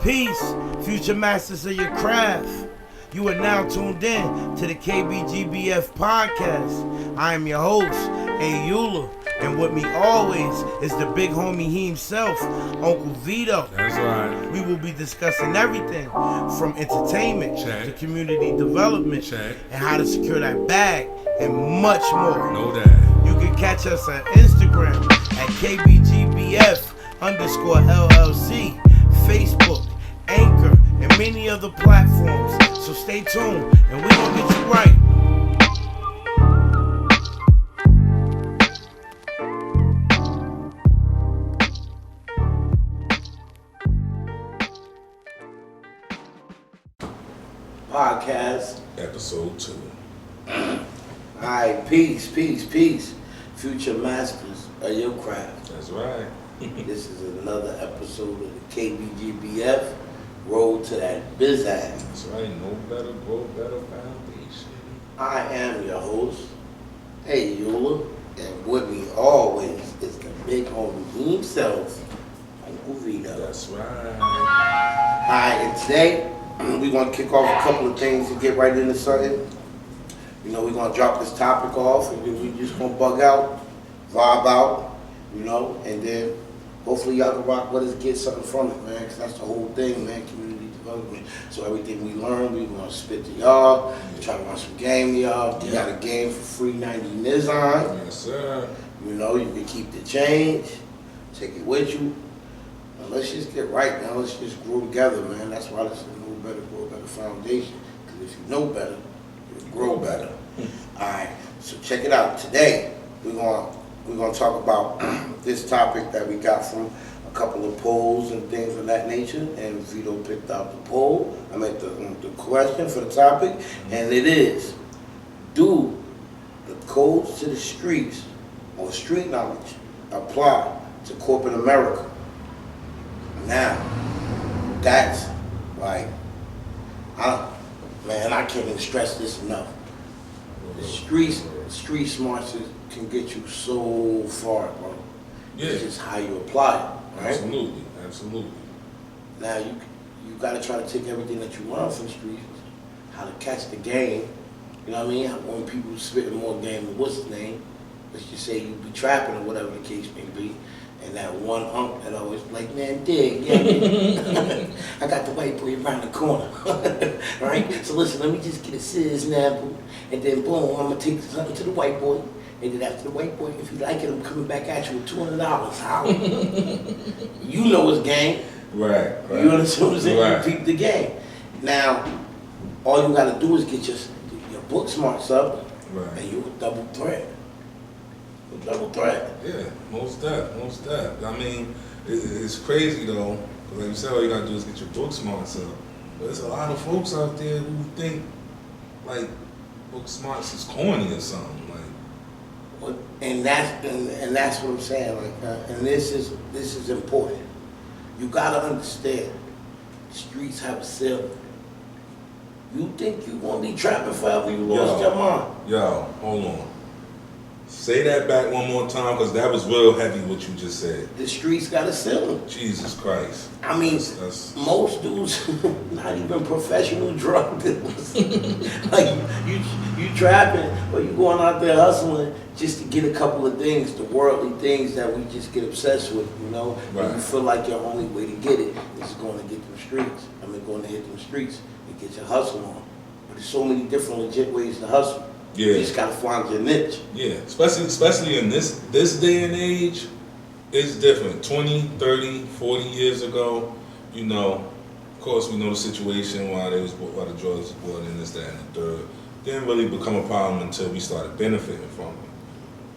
Peace, future masters of your craft. You are now tuned in to the KBGBF podcast. I am your host, Yulahhh, and with me always is the big homie he himself, Uncle Vito. That's right. We will be discussing everything from entertainment to community development and how to secure that bag and much more. Know that. You can catch us on Instagram at KBGBF_LLC, Facebook, Anchor, and many other platforms. So stay tuned, and we're gonna get you right. Podcast Episode 2. Alright, peace. Future masters of your craft. That's right. This is another episode of the KBGBF. Road to that biz ass. That's right. Know better, grow better foundation. I am your host, Yulahhh, and with me always is the big homie himself, Uncle Vito. That's right. Alright, and today we're gonna kick off a couple of things to get right into something. You know, we're gonna drop this topic off, and then we're just gonna bug out, vibe out, you know, and then hopefully y'all can rock with us, get something from it, man, because that's the whole thing, man, community development. So everything we learn, we're going to spit to y'all, try to run some game to y'all. You got a game for free 90 Nizan. Yes, sir. You know, you can keep the change, take it with you. Now, let's just get right, man. Let's just grow together, man. That's why this is a know better, grow better foundation. Because if you know better, you'll grow better. All right, so check it out. Today, we're going to talk about this topic that we got from a couple of polls and things of that nature, and Vito picked out the poll. I meant the question for the topic, and it is, do the codes to the streets or street knowledge apply to corporate America? Now, that's like, I can't even stress this enough. The street smarts can get you so far, bro. Yeah. It's just how you apply it, right? Absolutely. Now you gotta try to take everything that you learn from the streets, how to catch the game. You know what I mean? When people spitting more game than what's his name, let's just say you be trapping or whatever the case may be, and that one unk that always like, man, dig, yeah. I got the white boy around the corner, right? So listen, let me just get a scissors now, and then boom, I'm gonna take something to the white boy. And then after the white boy, if you like it, I'm coming back at you with $200. How? You know it's game. Right. You understand what I'm saying? Right. You peep the game. Now, all you got to do is get your book smarts up, Right. and you're a double threat. Yeah, most that. I mean, it's crazy though, because like you said, all you gotta do is get your book smarts up. But there's a lot of folks out there who think like book smarts is corny or something. And that's what I'm saying. Like, and this is important. You gotta understand, the streets have a ceiling. You think you gonna be trapping forever? You lost your mind. Yo, hold on. Say that back one more time, because that was real heavy what you just said. The streets got a ceiling. Jesus Christ. I mean, most dudes, not even professional drug dealers. Like, you trapping, or you going out there hustling just to get a couple of things, the worldly things that we just get obsessed with, you know? Right. And you feel like your only way to get it is going to get them streets. Going to hit them streets and get your hustle on. But there's so many different legit ways to hustle. Yeah. You just got to find your niche. Yeah, especially in this day and age, it's different. 20, 30, 40 years ago, you know, of course we know the situation why the drugs was bought in this, that, and the third. Didn't really become a problem until we started benefiting from it.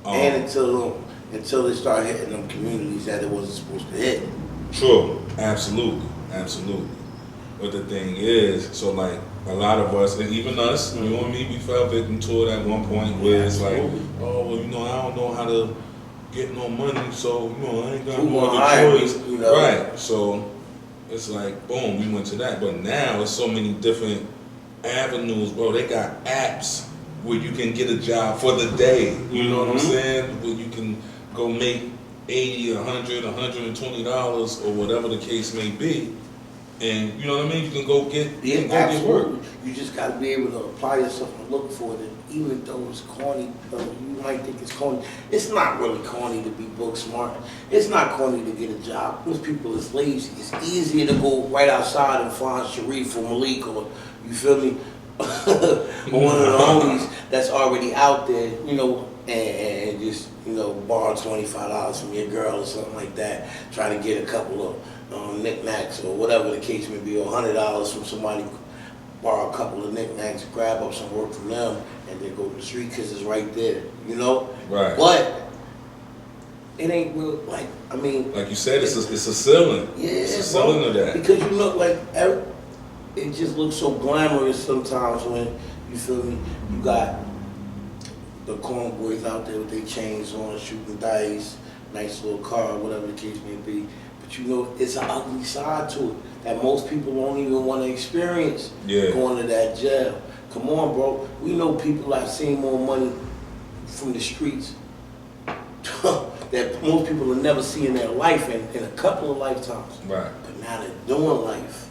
And until they start hitting them communities that it wasn't supposed to hit. True, absolutely. But the thing is, so like a lot of us, and even us, you and me, we fell victim to it at one point where it's like, oh, well, you know, I don't know how to get no money, so, you know, I ain't got no other choice. You know? Right, so it's like, boom, we went to that. But now it's so many different avenues, bro. They got apps where you can get a job for the day. You know what I'm saying? Where you can go make $80, $100, $120 or whatever the case may be, and you know what I mean. You can go get Yeah, get work. absolutely. You just got to be able to apply yourself and look for it. And even though it's corny, you might think it's corny. It's not really corny to be book smart. It's not corny to get a job. Most people is lazy. It's easier to go right outside and find Sharif or Malik or, you feel me, or one of the homies that's already out there, you know, and just, you know, borrow $25 from your girl or something like that. Try to get a couple of knickknacks or whatever the case may be, or $100 from somebody, borrow a couple of knickknacks, grab up some work from them, and then go to the street because it's right there, you know? Right. But it ain't real, like, I mean... Like you said, it's a ceiling. Yeah, it's a ceiling of that. Because you look like, it just looks so glamorous sometimes when, you feel me, you got the corn boys out there with their chains on, shooting dice, nice little car, whatever the case may be. But you know, it's an ugly side to it that most people don't even want to experience going to that jail. Come on, bro. We know people that have seen more money from the streets that most people will never see in their life in a couple of lifetimes. Right. But now they're doing life.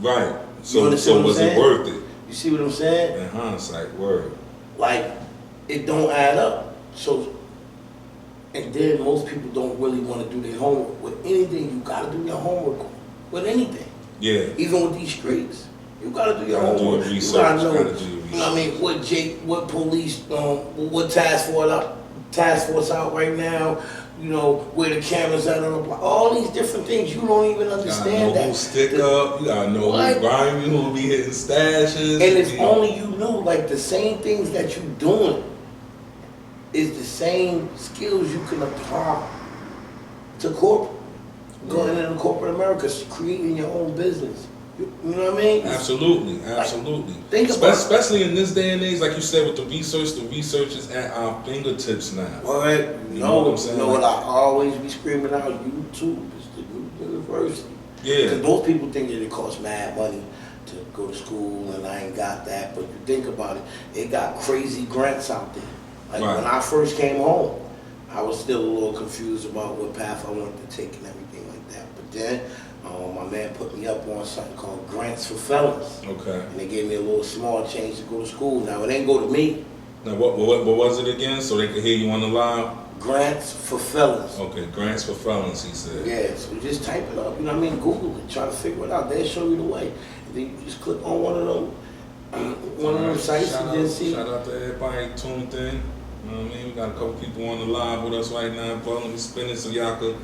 Right. So was it worth it? You see what I'm saying? In hindsight, word. Like, it don't add up. So, and then most people don't really want to do their homework. With anything, you got to do your homework. With anything. Yeah. Even with these streets. You got to do your gotta homework. Do your you got to know, you know what I mean, what police, what task force out right now, you know, where the cameras at on the block. All these different things, you don't even understand you gotta know who stick up, you gotta know who grimy, who will be hitting stashes. And if only you knew, like, the same things that you're doing is the same skills you can apply to corporate. Going into corporate America, creating your own business. You know what I mean? Absolutely. Like, think about especially in this day and age, like you said, with the research is at our fingertips now. All right. You know what I'm saying? You know what I always be screaming out? YouTube is the new university. Yeah. Because most people think that it costs mad money to go to school, and I ain't got that. But you think about it, it got crazy grants out there. Like when I first came home, I was still a little confused about what path I wanted to take and everything like that. But then my man put me up on something called Grants for Felons. Okay. And they gave me a little small change to go to school. Now, it ain't go to me. Now, what was it again? So they could hear you on the live? Grants for Felons. Okay, Grants for Felons, he said. Yeah, so just type it up, you know what I mean? Google it, try to figure it out. They'll show you the way. And then you just click on one of them sites and then see. Shout out to everybody tuned in. You know what I mean? We got a couple people on the live with us right now, bro. Let me spin it so y'all could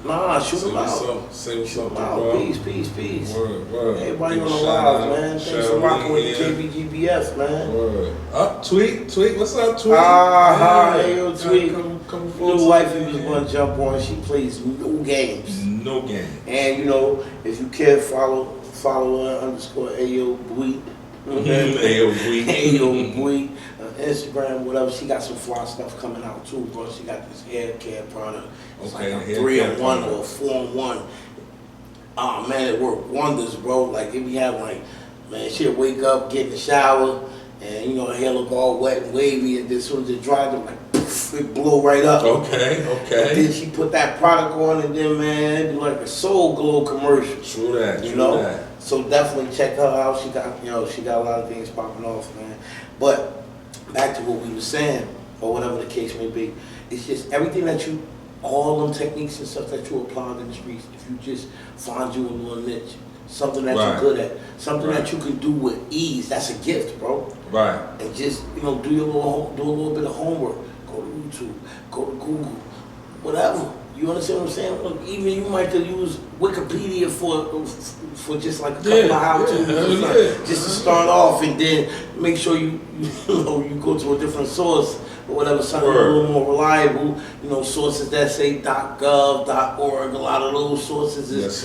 shoot them out. Say what's up, bro. Peace. Word. Everybody on the live, man. Thanks for rocking with the KBGBF, man. Word. Up, Tweet. What's up, Tweet? Hey, yo, Tweet. Little wifey was going to jump on. She plays no games. No games. And, you know, if you care, follow her _Ayo Bweet. Ayo Bweet. Instagram, whatever. She got some fly stuff coming out too, bro. She got this hair care product. It's like a 3-in-1 or a 4-in-1. Oh man, it worked wonders, bro. Like if we have like, man, she'll wake up, get in the shower, and you know her hair look all wet and wavy, and then as soon as it dries, like poof, it blow right up. Okay. And then she put that product on, and then man, it'd be like a Soul Glow commercial. True that. You know. So definitely check her out. She got a lot of things popping off, man. But back to what we were saying, or whatever the case may be, it's just everything that all them techniques and stuff that you apply in the streets, if you just find you a little niche, something that you're good at, something that you can do with ease, that's a gift, bro. Right. And just, do a little bit of homework. Go to YouTube, go to Google, whatever. You understand what I'm saying? Look, even you might use Wikipedia for just like a couple of how-tos, just to start off, and then make sure you go to a different source or whatever, something a little more reliable. Sources that say .gov, .org. A lot of those sources is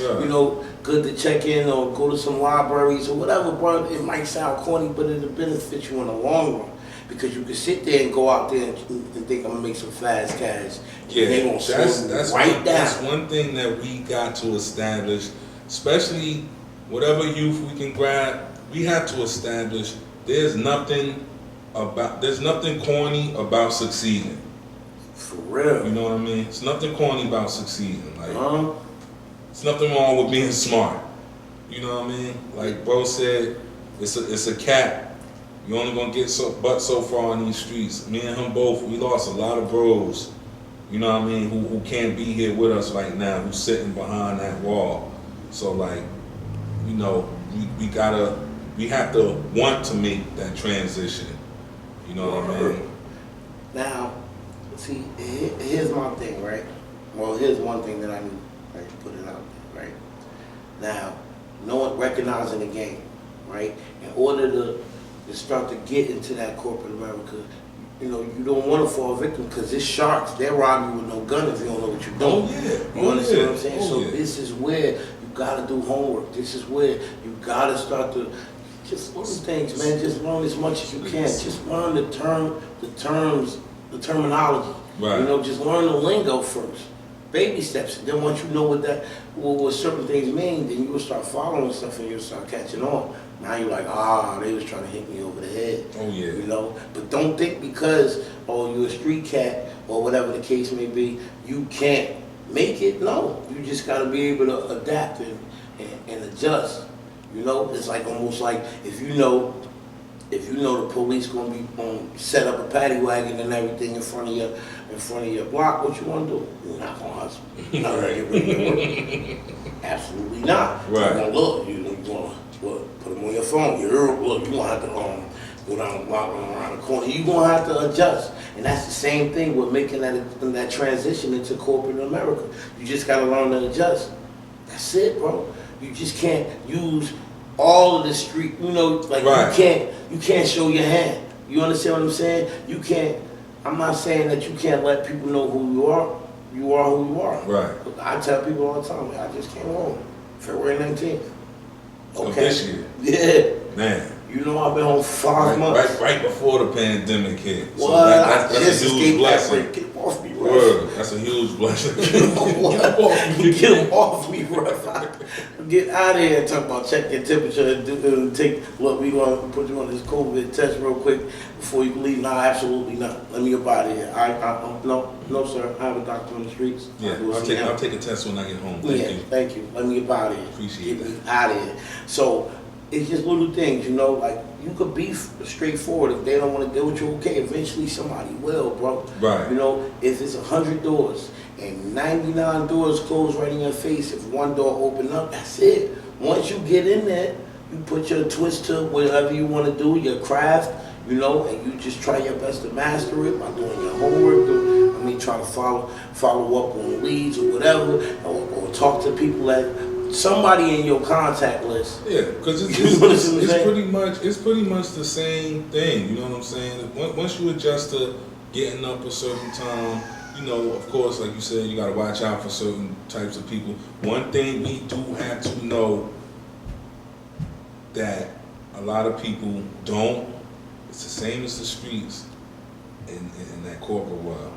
good to check in, or go to some libraries or whatever. Bro, it might sound corny, but it'll benefit you in the long run. Because you can sit there and go out there and think I'm gonna make some fast cash. Yeah, they gonna that's one thing that we got to establish, especially whatever youth we can grab. We have to establish there's nothing corny about succeeding. For real. You know what I mean? It's nothing corny about succeeding. Like, it's nothing wrong with being smart. You know what I mean? Like bro said, it's a cap. You only gonna get but so far on these streets. Me and him both, we lost a lot of bros. You know what I mean? Who can't be here with us right now? Who's sitting behind that wall? So like, you know, we have to want to make that transition. You know what I mean? Now, see, here's my thing, right? Well, here's one thing that I need to put it out there, right? Now, recognizing the game, right? In order to start to get into that corporate America, you know, you don't want to fall victim because it's sharks. They'll rob you with no gun if you don't know what you're doing. Oh, yeah. You understand what I'm saying? So yeah. this is where you got to do homework. This is where you got to start to just learn things, man. Just learn as much as you can. Just learn the terminology. Right. You know, just learn the lingo first. Baby steps. And then once you know what certain things mean, then you will start following stuff and you'll start catching on. Now you're like, they was trying to hit me over the head. Oh yeah. You know, but don't think because you're a street cat or whatever the case may be, you can't make it. No, you just got to be able to adapt and adjust. You know, it's like almost like if you know the police gonna be set up a paddy wagon and everything in front of your block, what you wanna do? You're not gonna hustle. You're not gonna get rid of work. Absolutely not. Right. You're gonna look. You're gonna put them on your phone. You're gonna have to go down the block, around the corner. You're gonna have to adjust, and that's the same thing with making that transition into corporate America. You just gotta learn to adjust. That's it, bro. You just can't use all of the street, you know, like right. You can't show your hand. You understand what I'm saying? You can't. I'm not saying that you can't let people know who you are. You are who you are. Right. I tell people all the time, I just came home February 19th. Okay. Of this year. Yeah. Man. You know, I've been home 5 months. Right before the pandemic hit. So that's a huge blessing. Get off me, bro. Word. That's a huge blessing. Get him off me, bro. Get out of here and talk about check your temperature and look, we going to put you on this COVID test real quick before you leave. No, absolutely not. Let me get out of here. No, sir. I have a doctor on the streets. Yeah, I'll take a test when I get home. Thank you. Let me get out of here. Appreciate Get me out of here. So, it's just little things, you know, like you could be straightforward. If they don't want to deal with you, okay, eventually somebody will, bro. Right. You know, if it's 100 doors and 99 doors closed right in your face, if one door open up, that's it. Once you get in there, you put your twist to whatever you want to do, your craft, you know, and you just try your best to master it by doing your homework. Try to follow up on leads or whatever, or talk to people that somebody in your contact list. Yeah, because it's pretty much the same thing. You know what I'm saying? Once you adjust to getting up a certain time, you know, of course, like you said, you got to watch out for certain types of people. One thing we do have to know that a lot of people don't. It's the same as the streets in that corporate world.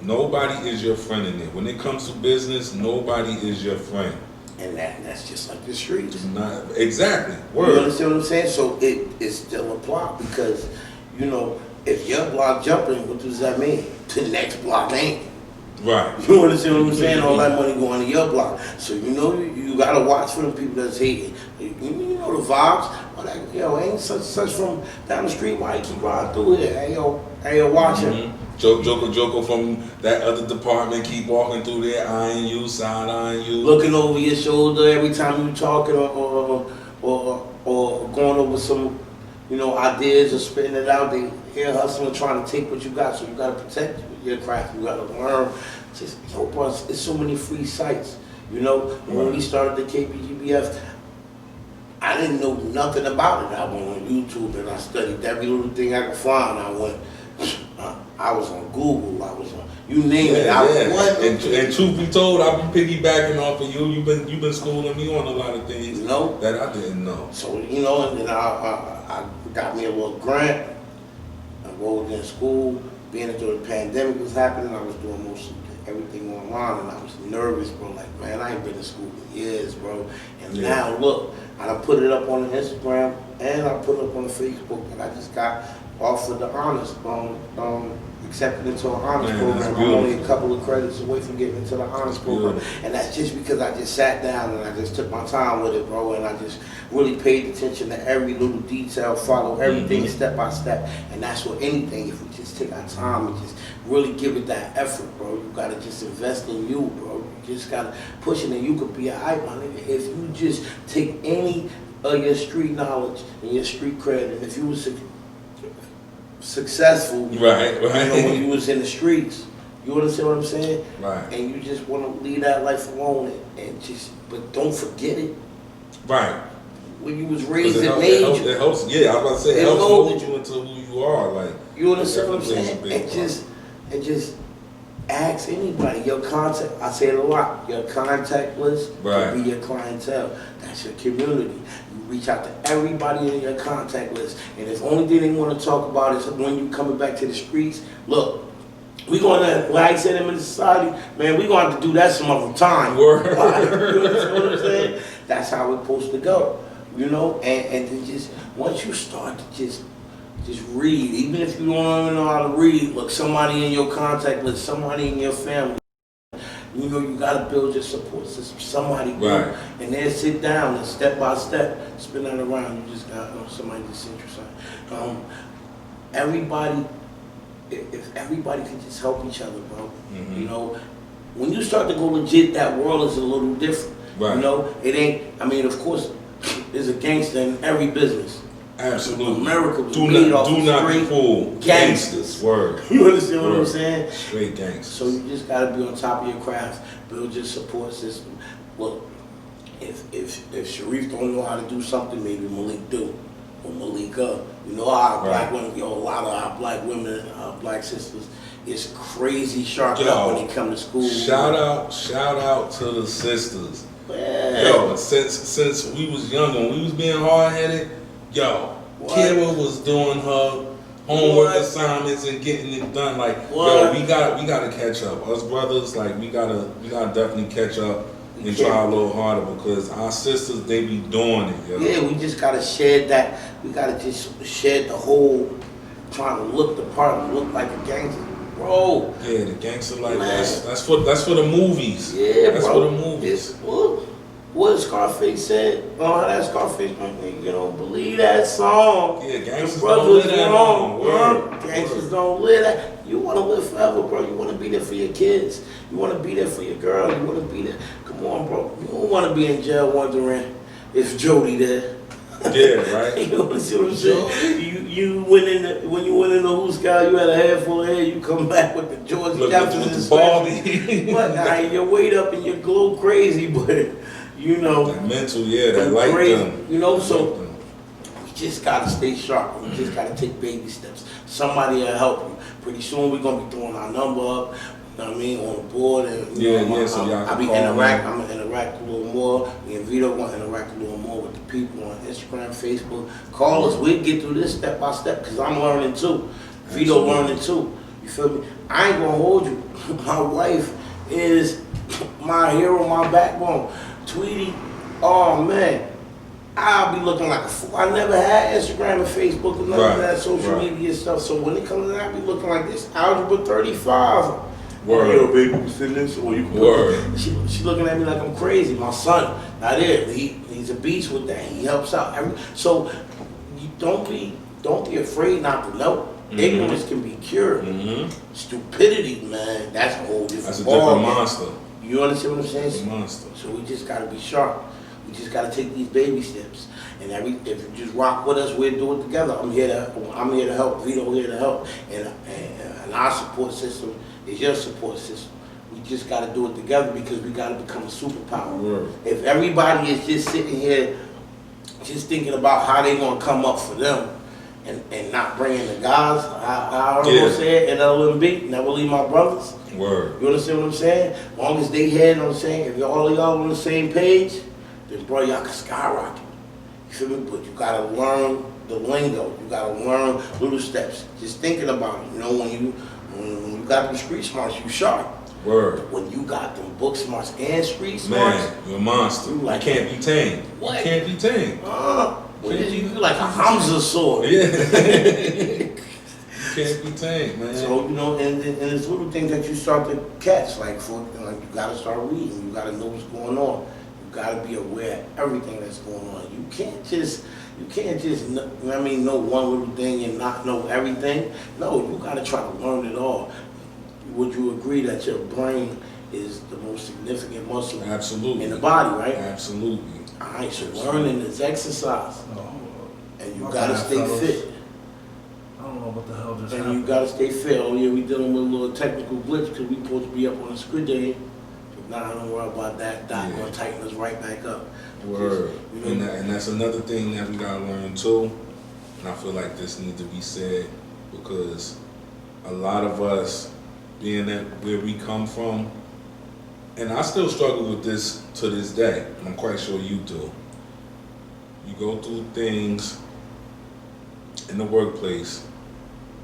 Nobody is your friend in there. When it comes to business, nobody is your friend. And that's just like the streets. Not exactly. Word. You understand what I'm saying? So it still applies because, you know, if your block jumping, what does that mean? The next block ain't. Right. You understand what I'm saying? All that money going to your block. So you know you gotta watch for the people that's hating. You know the vibes. Ain't such from down the street. Why you keep riding through here? Hey yo, watch him. Mm-hmm. Joko from that other department keep walking through there, eyeing you, side-eyeing you. Looking over your shoulder every time you talking or going over some, you know, ideas or spitting it out. They here hustling, trying to take what you got. So you got to protect your craft. You got to learn. Just, bro, it's so many free sites. You know, when we started the KBGBF, I didn't know nothing about it. I went on YouTube and I studied every little thing I could find. I was on Google. I was on, you name it. And truth be told, I've been piggybacking off of you. You've been schooling me on a lot of things that I didn't know. So you know, and then I got me a little grant. I enrolled in school. Being that the pandemic was happening, I was doing most of everything online, and I was nervous, bro. Like, man, I ain't been to school in years, bro. And now look, I put it up on the Instagram and I put it up on the Facebook, and I just got offered the honors, accepted into an honors Man, program. that's I'm beautiful. only a couple of credits away from getting into the honors program. Beautiful. And that's just because I just sat down and I just took my time with it, bro, and I just really paid attention to every little detail, follow everything step by step. And that's what anything, if we just take our time and just really give it that effort, bro. You gotta just invest in you, bro. You just gotta push it and you could be a hype, my nigga. If you just take any of your street knowledge and your street credit, and if you was successful, Right. you know, when you was in the streets, you understand what I'm saying? Right. And you just want to leave that life alone and just, but don't forget it. Right. When you was raised, It it helps, made it helps, you. it helps. Yeah, I was about to say it It helps molded mold you into who you are. Like, You understand what I'm definitely saying? plays a big And just ask anybody. Your contact, I say it a lot, your contact list Right. can be your clientele. That's your community. You reach out to everybody in your contact list. And if only thing they want to talk about is when you coming back to the streets, look, we gonna, like I said, in society, man, we gonna have to do that some other time. Word. You understand what I'm saying? That's how it's supposed to go. You know, and then just once you start to just read, even if you don't even know how to read, look, somebody in your contact list, somebody in your family, you know, you gotta build your support system. Somebody do, Right. and then sit down and step by step, spin that around. You just got somebody just sent you something. Everybody, if everybody could just help each other, bro. Mm-hmm. You know, when you start to go legit, that world is a little different. Right. You know, it ain't. I mean, of course, there's a gangster in every business. Absolutely. America was do made not, off do of not be straight fooled. gangsters. Word. You understand what I'm Word. saying? Straight gangsters. So you just gotta be on top of your craft, build your support system. Well, if Sharif don't know how to do something, maybe Malik do, or Malika. You know our black women, a lot of our black women, our black sisters, is crazy sharp up when they come to school. Shout out to the sisters. Man. Yo, since we was young, when we was being hard headed, yo, Kira was doing her homework assignments and getting it done. Like, yo, we gotta catch up. Us brothers, like, we gotta definitely catch up and try a little harder because our sisters, they be doing it, yo. Yeah, we just gotta shed that. We gotta just shed the whole trying to look the part and look like a gangster, bro. Yeah, the gangster life. That's for the movies. Yeah, that's bro. for the movies. What Scarface said? Oh, how that Scarface, you don't believe that song. Yeah, gangsters Your don't live that wrong. long. Gangsters don't live that. You want to live forever, bro. You want to be there for your kids. You want to be there for your girl. You want to be there. Come on, bro. You don't want to be in jail wondering if Jody there. Yeah, right. You know see what I'm saying? You went in the, when you went in the Who's Guy, you had a head full of hair. You come back with the George Jefferson with the Barbie. But now your weight up and you glow crazy, but you know that mental, that light crazy. them. You know, so we just gotta stay sharp. We just gotta take baby steps. Somebody will help you. Pretty soon we're gonna be throwing our number up. You know what I mean, on the board, and So y'all I'll be I'm gonna interact a little more. Me and Vito gonna interact a little more with the people on Instagram, Facebook. Call us. We'll get through this step by step because I'm learning too. Vito learning too. You feel me? I ain't gonna hold you. My wife is my hero, my backbone. Tweety, oh man, I'll be looking like a fool. I never had Instagram and Facebook and none of that social media stuff. So when it comes to that, I be looking like this. Algebra 35. Word. Yo, baby, you send this or you Word. She looking at me like I'm crazy. My son, not it. He's a beast with that. He helps out. So you don't be afraid not to know. Mm-hmm. Ignorance can be cured. Mm-hmm. Stupidity, man, that's a whole different That's a different monster. You understand what I'm saying? It's a monster. So we just gotta be sharp. We just gotta take these baby steps. And if you just rock with us, we'll do it together. I'm here to help. Vito here to help. And our support system is your support system. We just got to do it together because we got to become a superpower. Word. If everybody is just sitting here just thinking about how they going to come up for them and not bringing the guys, I don't know say it, and LMB, never leave my brothers. Word. You understand what I'm saying? As long as they head, you know what I'm saying, if all of y'all on the same page, then bro, y'all can skyrocket. You feel me? But you got to learn the lingo. You got to learn little steps. Just thinking about it. You know, when you got them street smarts, you sharp. Word. But when you got them book smarts and street smarts, man, you're a monster. You like, can't be tamed. What? You can't be tamed. You like a Hamza sword. Yeah. can't be tamed, man. So, you know, and it's little things that you start to catch, like you gotta start reading, you gotta know what's going on. You gotta be aware of everything that's going on. You can't just know, you know what I mean, know one little thing and not know everything. No, you gotta try to learn it all. Would you agree that your brain is the most significant muscle Absolutely. in the body, right? Absolutely. All right, so learning is exercise. And you gotta stay fellas. fit. I don't know what the hell just And happened. you gotta stay fit. Oh yeah, we dealing with a little technical glitch because we supposed to be up on a squid day. But nah, don't worry about that. Doc Yeah. gonna tighten us right back up. Word. You know, And that's another thing that we gotta learn too. And I feel like this needs to be said because a lot of us, being that where we come from, and I still struggle with this to this day, and I'm quite sure you do. You go through things in the workplace,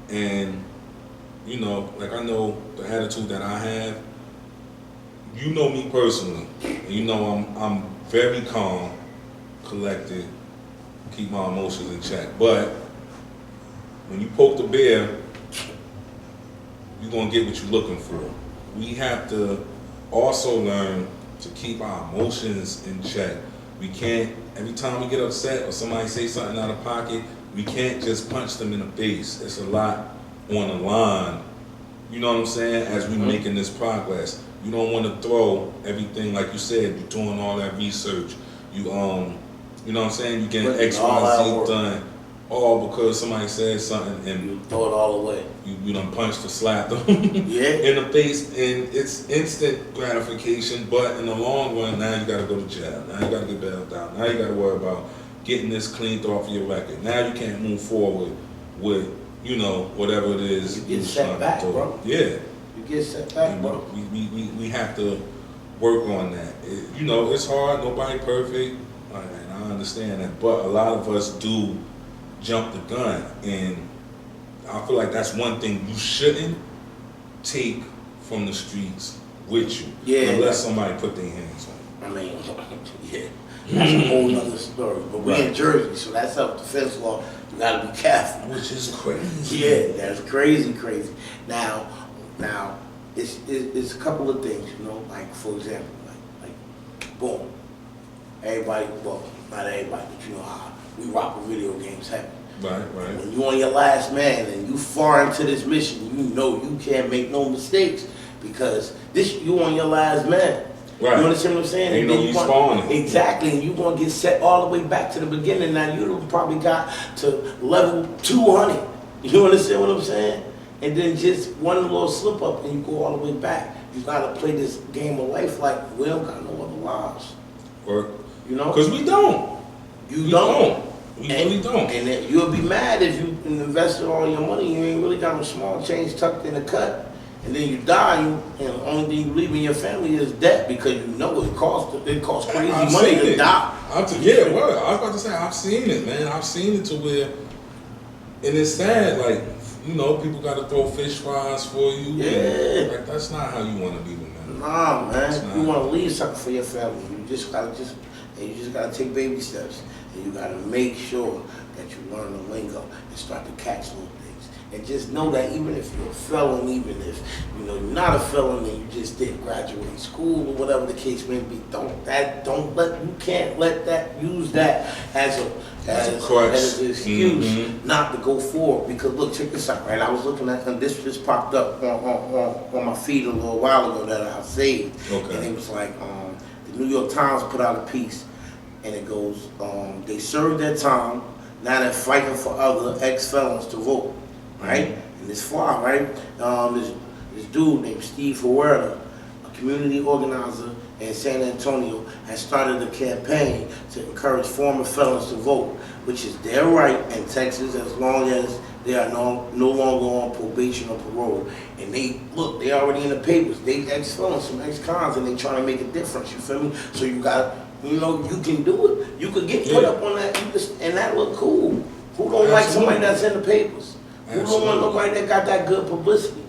and you know, like I know the attitude that I have. You know me personally, and you know I'm very calm, collected, keep my emotions in check. But when you poke the bear, you're gonna get what you're looking for. We have to also learn to keep our emotions in check. We can't, every time we get upset or somebody say something out of pocket, we can't just punch them in the face. It's a lot on the line, you know what I'm saying, as we making this progress. You don't want to throw everything, like you said, you're doing all that research. You know what I'm saying, you're getting X, Y, Z done, all because somebody said something and you throw it all away. you done punched or slapped them Yeah. in the face, and it's instant gratification, but in the long run, now you gotta go to jail. Now you gotta get bailed out. Now you gotta worry about getting this cleaned off of your record. Now you can't move forward with, you know, whatever it is You get you're set trying back, to do. bro. Yeah. You get set back, bro. We have to work on that. You know, it's hard, nobody perfect, and I understand that, but a lot of us do jump the gun, and I feel like that's one thing you shouldn't take from the streets with you, Yeah. unless somebody put their hands on I mean, yeah, that's a whole nother story. But we in Right. Jersey, so that's self-defense law. You gotta be careful. you, which is crazy. Yeah, that's crazy. Now, it's a couple of things, you know, like for example, like boom, everybody, well, not everybody, but you know how we rock with video games heavy. Right. When you on your last man and you far into this mission, you know you can't make no mistakes because you on your last man. Right. You understand what I'm saying? Ain't And no then you respawning. Exactly, and you gonna get set all the way back to the beginning. Now you probably got to level 200. You understand what I'm saying? And then just one little slip up and you go all the way back. You gotta play this game of life like we don't got no other lives. Work. You know? Because we don't. You We don't. We really don't. And then you'll be mad if you invested all your money, you ain't really got no small change tucked in the cut. And then you die, and the only thing you leave in your family is debt because you know it costs crazy I've money seen to it. die. Yeah, well, I was about to say, I've seen it, man. I've seen it to where, and it's sad, like, you know, people got to throw fish fries for you. Yeah. Like, that's not how you want to be with man. Nah, It's man. not. You want to leave something for your family. You just gotta take baby steps, and you gotta make sure that you learn the lingo and start to catch little things. And just know that even if you're a felon, even if you're not a felon and you just didn't graduate school or whatever the case may be, you can't let that use that as a crutch. as an excuse Mhm. not to go forward. Because look, check this out, right? I was looking at, and this just popped up on my feed a little while ago that I saved. Okay. And it was like, the New York Times put out a piece, and it goes, they served their time, now they're fighting for other ex-felons to vote, right? And this fly, right? This dude named Steve Herrera, a community organizer in San Antonio, has started a campaign to encourage former felons to vote, which is their right in Texas as long as they are no longer on probation or parole. And they already in the papers. They ex-felons, some ex-cons, and they trying to make a difference, you feel me? So you can do it. You could get put up on that, and that look cool. Who don't like somebody that's in the papers? Who don't want nobody that got that good publicity?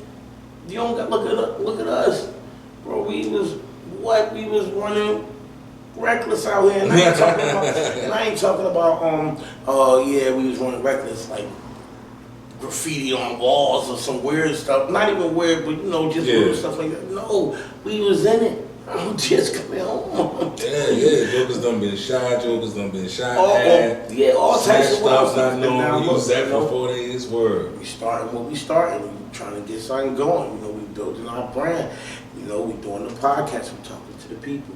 You don't got, look at us. Bro, we was running reckless out here, and I ain't talking about, we was running reckless, like, graffiti on walls or some weird stuff. Not even weird, but just little stuff like that. No, we was in it. I'm just coming home. Yeah. Jokers done been shot at. Yeah, all types of stuff, stuff. not knowing we was there for 4 days. Word. We started what we started. We trying to get something going. We building our brand. We doing the podcast. We talking to the people.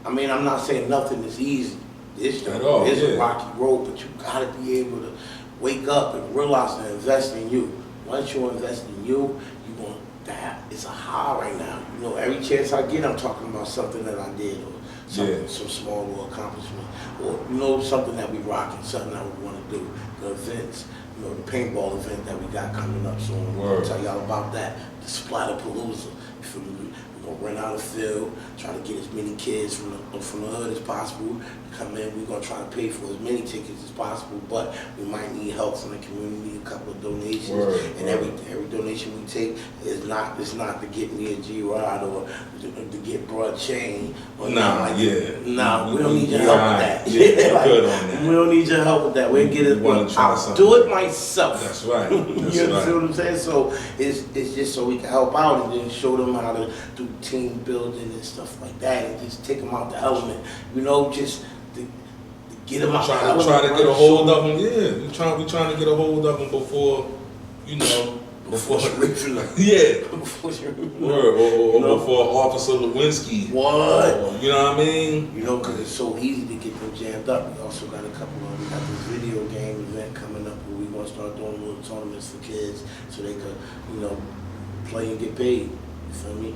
I mean, I'm not saying nothing is easy. It's a rocky road, but you gotta be able to wake up and realize and invest in you. Once you invest in you, you're going that it's a high right now. Every chance I get, I'm talking about something that I did or something, some small little accomplishment, or something that we rocking, something that we want to do. The events, the paintball event that we got coming up soon. I'll tell y'all about that. The Splatterpalooza. We're gonna rent out a field, try to get as many kids from the hood as possible to come in. We're gonna try to pay for as many tickets as possible, but we might need help from the community, a couple of donations. Every donation we take is not to get me a G-Rod or to get broad chain. Or we don't need your help with that. Good on that. We don't need your help with that. We'll get it. I'll do it myself. That's right. You understand what I'm saying? So it's just so we can help out and then show them how to do team building and stuff like that, and just take them out the element. just to get them out the element. Try to get a hold of them. Yeah, we trying to get a hold of them before before before Officer Lewinsky. What? You know what I mean? Because it's so easy to get them jammed up. We also got we got this video game event coming up where we're gonna start doing little tournaments for kids so they could, play and get paid. You feel me?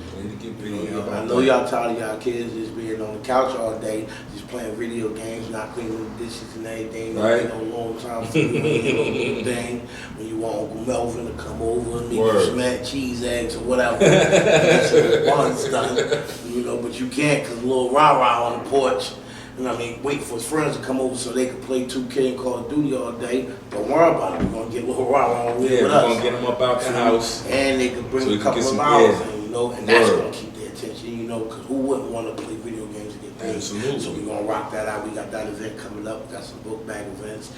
I know y'all tired of y'all kids just being on the couch all day, just playing video games, not cleaning the dishes and everything. Right. A long time thing when you want Uncle Melvin to come over and make you some mac cheese eggs or whatever. Once done, but you can't because little rah-rah on the porch. Wait for his friends to come over so they can play 2K and Call of Duty all day. Don't worry about it. We're going to get a little rah-rah with us. We're going to get them up out the house. And they can bring a couple of hours in, and that's going to keep their attention, because who wouldn't want to play video games and get paid? Absolutely. So we're going to rock that out. We got that event coming up. We got some book bag events.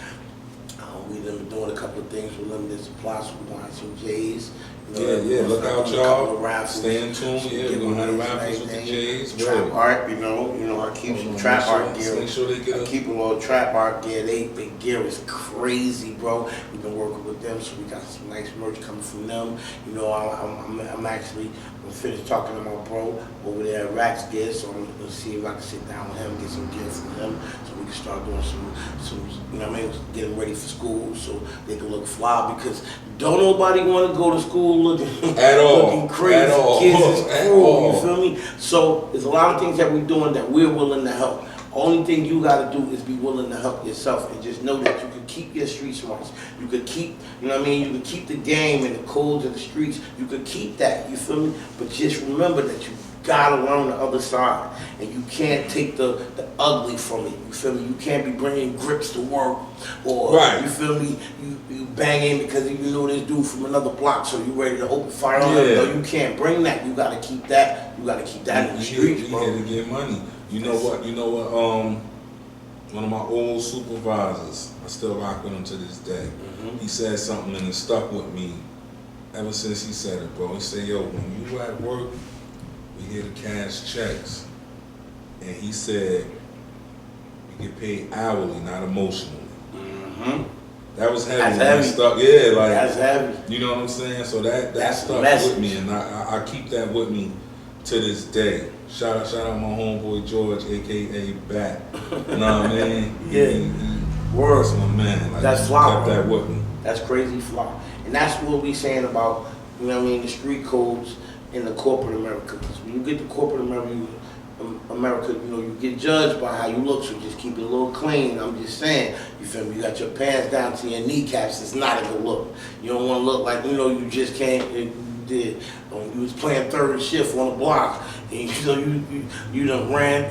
We've been doing a couple of things with limited supply, so we're going to have some J's. Look out, y'all. Stay in tune. We're going to have raffles with the J's. Trap art, I keep some trap art gear. Make sure they get I keep a little trap art gear. Their gear is crazy, bro. We've been working with them, so we got some nice merch coming from them. I'm actually finished talking to my bro over there at Rax Gear, so I'm going to see if I can sit down with him and get some gear from him so we can start doing some get them ready for school so they can look fly, because don't nobody want to go to school looking crazy. At all. Kids is cruel, you feel me? So there's a lot of things that we're doing that we're willing to help. Only thing you got to do is be willing to help yourself and just know that you can keep your street smarts. You could keep, you can keep the game and the codes of the streets. You could keep that, you feel me? But just remember that you gotta learn the other side, and you can't take the ugly from it. You feel me? You can't be bringing grips to work, or you feel me? You banging because you know this dude from another block, so you ready to open fire on him. No, you can't bring that. You gotta keep that. You gotta keep that in the streets, bro. You here to get money. You know what? One of my old supervisors, I still rock with him to this day. He said something and it stuck with me ever since he said it, bro. He said, "Yo, when you at work, we here to cash checks." And he said, "We get paid hourly, not emotionally." That was heavy. That's heavy. Stuck. That's heavy. You know what I'm saying? So that stuck with me, and I keep that with me to this day. Shout out my homeboy George, aka Bat. You know what I mean? Word. That's my man. That's fly. Kept that with me. That's crazy fly. And that's what we saying about, the street codes in the corporate America. Because when you get to corporate America, you get judged by how you look, so just keep it a little clean. I'm just saying, you feel me? You got your pants down to your kneecaps. It's not a good look. You don't want to look like, you just can't. You was playing third shift on the block, and you done ran,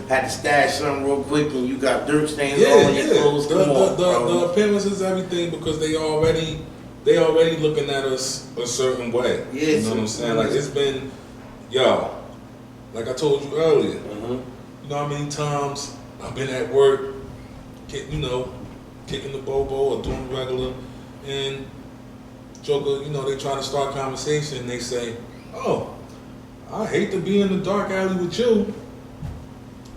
had to stash something real quick, and you got dirt stains all on your clothes. The appearance is everything, because they already looking at us a certain way. You know what I'm saying? Like, it's been, like I told you earlier, you know how many times I've been at work, kicking the bobo or doing regular, and Joker, you know, they try to start conversation. They say, "Oh, I hate to be in the dark alley with you.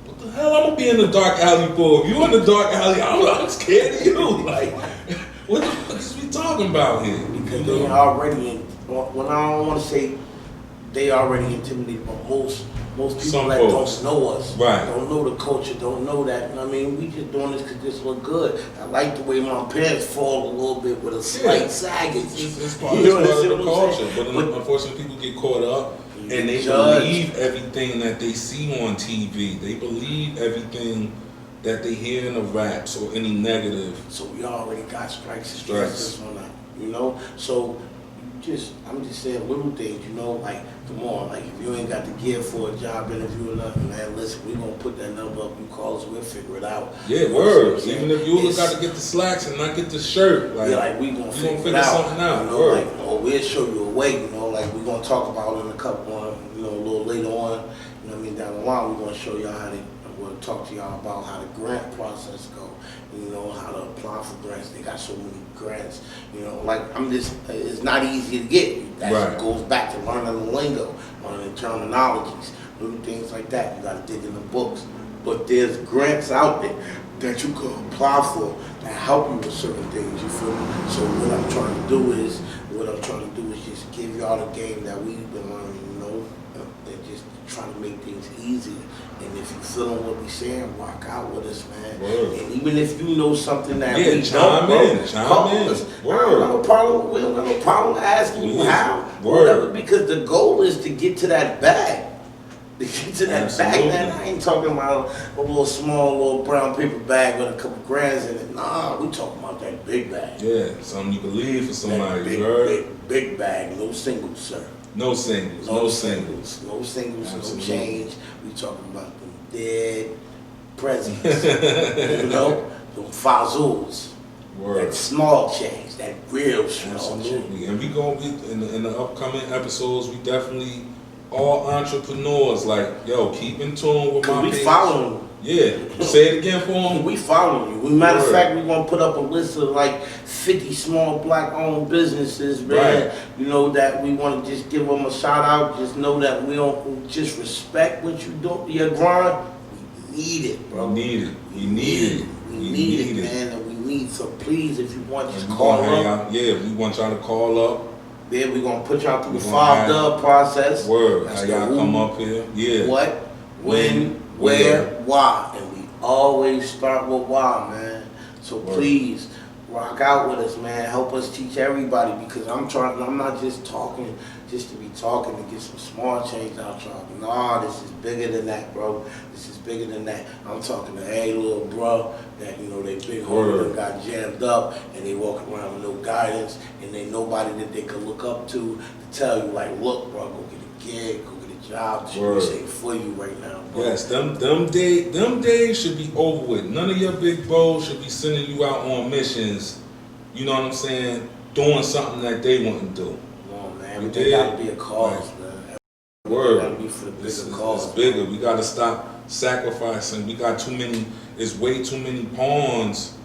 What the hell I'm gonna be in the dark alley for? If you in the dark alley, I'm scared of you. Like, what the fuck is we talking about here? Because they already, when I don't want to say they already intimidated, but most people Some that folks. don't know us, Right. don't know the culture, don't know that. I mean, we just doing this because this look good. I like the way my pants fall a little bit with a slight saggage. It's part, You know it's part what of I'm the culture, saying? but unfortunately, people get caught up and they Judge. believe everything that they see on TV. They believe everything that they hear in the raps or any negative. So we already got strikes and Strikes. strikes on that, you know? So I'm just saying little things, you know, like, come on, like, if you ain't got the gear for a job interview or nothing, man, listen, we gonna put that number up, you call us, we'll figure it out. Yeah, You know what I'm words. saying? Even if you It's- got to get the slacks and not get the shirt, like, yeah, like we gonna figure it figure out. something out, You know, word. like, or we'll show you a way, you know, like we gonna talk about in a couple, you know, a little later on, you know what I mean, down the line, we're gonna show y'all we'll talk to y'all about how the grant process go, you know, how to apply for grants. They got so many grants, you know, like it's not easy to get. That Right. goes back to learning the lingo, learning terminologies, little things like that. You gotta dig in the books. But there's grants out there that you can apply for that help you with certain things, you feel me? So what I'm trying to do is just give y'all the game that we've been learning, you know, and just try to make things easier. And if you feeling what we saying, rock out with us, man. Word. And even if you know something that Yeah, we chime don't in, know, chime call in. us. Word. I don't have no problem. We don't have no problem asking you Yeah. how, Word. whatever, because the goal is to get to that bag. To get to that Absolutely. bag, man. I ain't talking about a little small, little brown paper bag with a couple grands in it. Nah, we talking about that big bag. Yeah, something you can leave for somebody, That big, you heard? big bag, no singles, sir. No singles, no singles. No singles, no Absolutely. change. We talking about them dead presidents. You know? Them fazuls. Word. That small change, that real small change. Absolutely. And we gonna be in the upcoming episodes, we definitely all entrepreneurs, like, yo, keep in tune with my Cause we page. following you. Yeah. Say it again for them. We following you. Matter of Word. fact, we gonna put up a list of like 50 small black-owned businesses, man. Right. You know that we want to just give them a shout out. Just know that we don't just respect what you do, your grind. We need it, bro. We need it. We need it. We need it, man. And we need. So please, if you want, just And we call gonna hang up. out. Yeah, we want y'all to call up. Then we gonna put y'all through We the gonna 5 dub process. Word. That's How the y'all who, come up here. Yeah. What, when, where, why, and we always start with why, man. So Word. please rock out with us, man. Help us teach everybody, because I'm not just talking just to be talking to get some small change out y'all. Nah, this is bigger than that, bro. This is bigger than that. I'm talking to hey little bro that, you know, they big homie that got jammed up and they walk around with no guidance and they nobody that they could look up to tell you like, look, bro, go get a gig, go get a job. This ain't for you right now, bro. Yes, them days should be over with. None of your big bros should be sending you out on missions, you know what I'm saying, doing something that they wouldn't do. Come on, man. Everything gotta be a cause, man. Word. Gotta be for the bigger It's cause. bigger. We gotta stop sacrificing. We got it's way too many pawns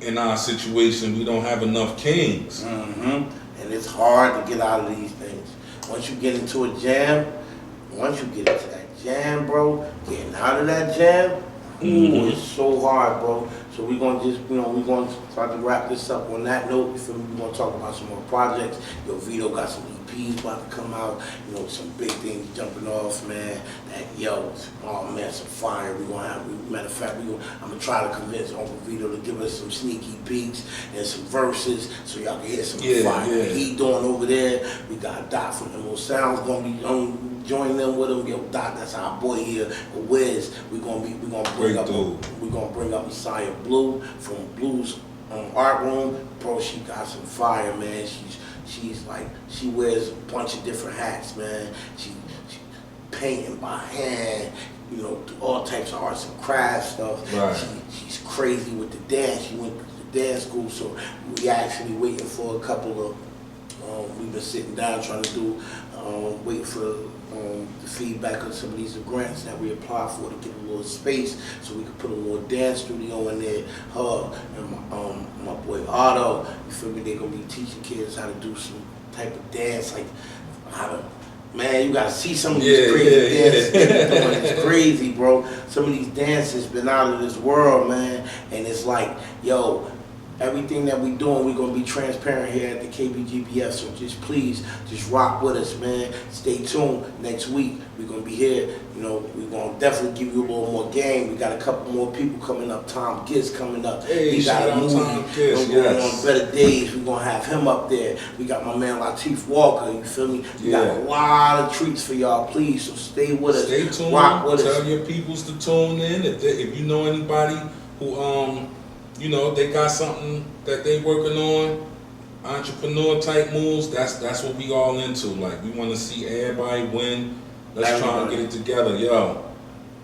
in our situation. We don't have enough kings. And it's hard to get out of these things. Once you get into a jam, bro, getting out of that jam, it's so hard, bro. So we're gonna just, you know, we're gonna start to wrap this up on that note. You feel me? We're gonna talk about some more projects. Yo, Vito got some EPs about to come out. You know, some big things jumping off, man. Oh man, some fire. We gonna have. Matter of fact, I'm gonna try to convince Uncle Vito to give us some sneaky peeks and some verses so y'all can hear some fire that he doing over there. We got Doc from Emerald Sounds gonna be join them with him. Yo, Doc, that's our boy here. Wiz, we're gonna bring up Messiah Blue from Blues Art Room. Bro, she got some fire, man. She's like, she wears a bunch of different hats, man. She painting by hand, you know, do all types of arts and crafts stuff. Right. She's crazy with the dance. She went to the dance school, so we actually waiting for a couple of. We've been sitting down trying to do, waiting for the feedback on some of these grants that we apply for to get a little space so we could put a little dance studio in there. Her and my boy Otto, you feel me? They're gonna be teaching kids how to do some type of dance, like how to. Man, you gotta see some of these crazy dances they're doing. It's crazy, bro. Some of these dances been out of this world, man. And it's like, yo, everything that we doing, we gonna be transparent here at the KBGBF. So just please, just rock with us, man. Stay tuned. Next week, we're gonna be here. You know, we're gonna definitely give you a little more game. We got a couple more people coming up. Tom Giss coming up. Hey, he got a movie. Tom Giss, yes. On Better Days. We're gonna have him up there. We got my man Latif Walker. You feel me? We got a lot of treats for y'all. Please, so stay with us. Stay tuned. Rock with us. Tell your peoples to tune in. If you know anybody who you know, they got something that they working on, entrepreneur type moves, that's what we all into. Like, we want to see everybody win. Let's try and get it together. Yo,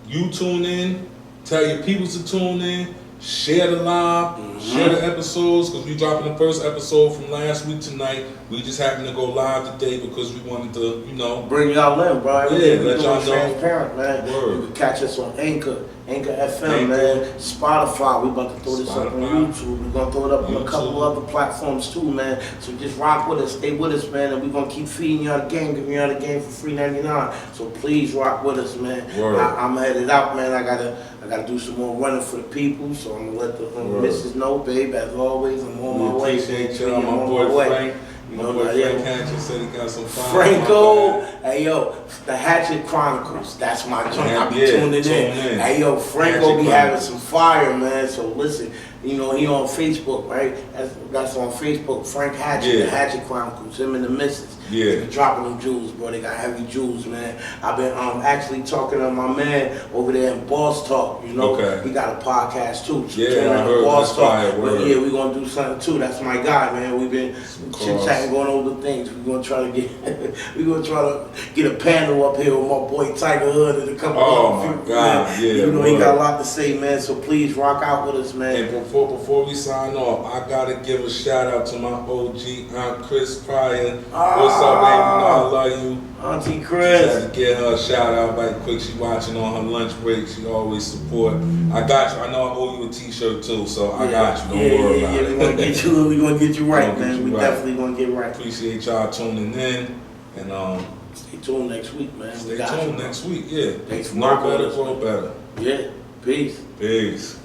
you tune in, tell your people to tune in, share the live, share the episodes, because we dropping the first episode from last week tonight. We just happened to go live today because we wanted to, you know, bring y'all in, bro. Yeah, let y'all know. Transparent, man. Word. You can catch us on Anchor FM, man. Spotify. We about to throw this up on YouTube. We're gonna throw it up on a couple other platforms too, man. So just rock with us, stay with us, man, and we're gonna keep feeding y'all the game, giving y'all the game for free 99. So please rock with us, man. I'm headed out, man. I gotta do some more running for the people. So I'm gonna let the missus know, babe. As always, I'm on my way. Appreciate y'all, my boy Frank. You know, my boy Frank Hatchet said he got some fire. Franco, hey yo, the Hatchet Chronicles, that's my joint. I be tuning in. Hey yo, Franco be having some fire, man. So listen, you know, he on Facebook, right? That's on Facebook, Frank Hatchet, the Hatchet Chronicles, him and the missus. They be dropping them jewels, bro. They got heavy jewels, man. I've been actually talking to my man over there in Boss Talk, you know. He got a podcast too. So I heard Boss Talk. But yeah, we gonna do something too. That's my guy, man. We've been chit-chatting, going over the things. We're gonna try to get a panel up here with my boy Tiger Hood and a couple other people. God, you know, he got a lot to say, man. So please rock out with us, man. And before we sign off, I gotta give a shout out to my OG Aunt Chris Pryor. What's up, baby? You know I love you. Auntie Chris. Just had to get her a shout out right quick. She watching on her lunch break. She always support. I got you. I know I owe you a t-shirt too, so I got you. Don't worry about it. We're gonna get you right, man. We definitely gonna get right. Appreciate y'all tuning in. And stay tuned next week, man. Stay tuned next week, yeah. Thanks for Know better, grow better. Yeah. Peace. Peace.